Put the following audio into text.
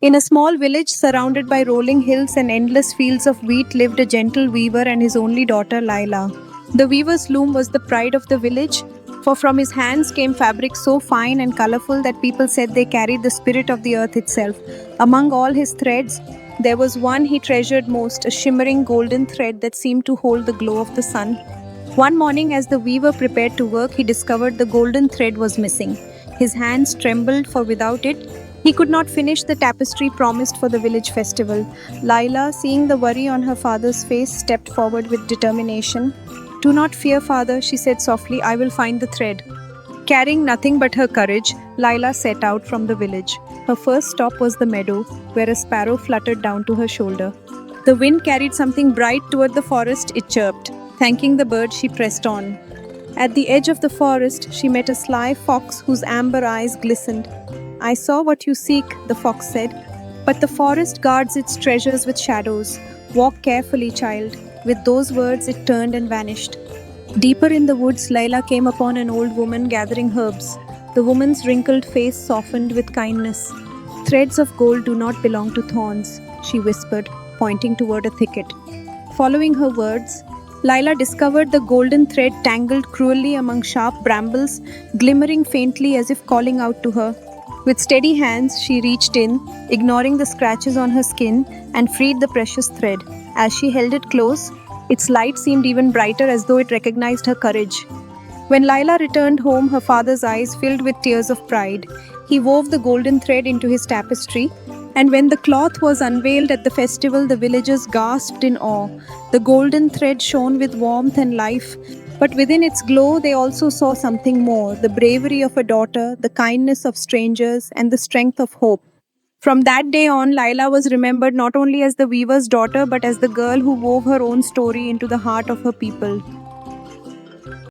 In a small village surrounded by rolling hills and endless fields of wheat lived a gentle weaver and his only daughter Laila. The weaver's loom was the pride of the village, for from his hands came fabric so fine and colorful that people said they carried the spirit of the earth itself. Among all his threads, there was one he treasured most, a shimmering golden thread that seemed to hold the glow of the sun. One morning, as the weaver prepared to work, he discovered the golden thread was missing. His hands trembled, for without it, he could not finish the tapestry promised for the village festival. Laila, seeing the worry on her father's face, stepped forward with determination. Do not fear, father, she said softly, I will find the thread. Carrying nothing but her courage, Laila set out from the village. Her first stop was the meadow, where a sparrow fluttered down to her shoulder. The wind carried something bright toward the forest, it chirped. Thanking the bird, she pressed on. At the edge of the forest, she met a sly fox whose amber eyes glistened. I saw what you seek, the fox said, but the forest guards its treasures with shadows. Walk carefully, child. With those words, it turned and vanished. Deeper in the woods, Laila came upon an old woman gathering herbs. The woman's wrinkled face softened with kindness. Threads of gold do not belong to thorns, she whispered, pointing toward a thicket. Following her words, Laila discovered the golden thread tangled cruelly among sharp brambles, glimmering faintly as if calling out to her. With steady hands, she reached in, ignoring the scratches on her skin, and freed the precious thread. As she held it close, its light seemed even brighter as though it recognized her courage. When Laila returned home, her father's eyes filled with tears of pride. He wove the golden thread into his tapestry, and when the cloth was unveiled at the festival, the villagers gasped in awe. The golden thread shone with warmth and life, but within its glow, they also saw something more, the bravery of a daughter, the kindness of strangers, and the strength of hope. From that day on, Laila was remembered not only as the weaver's daughter but as the girl who wove her own story into the heart of her people.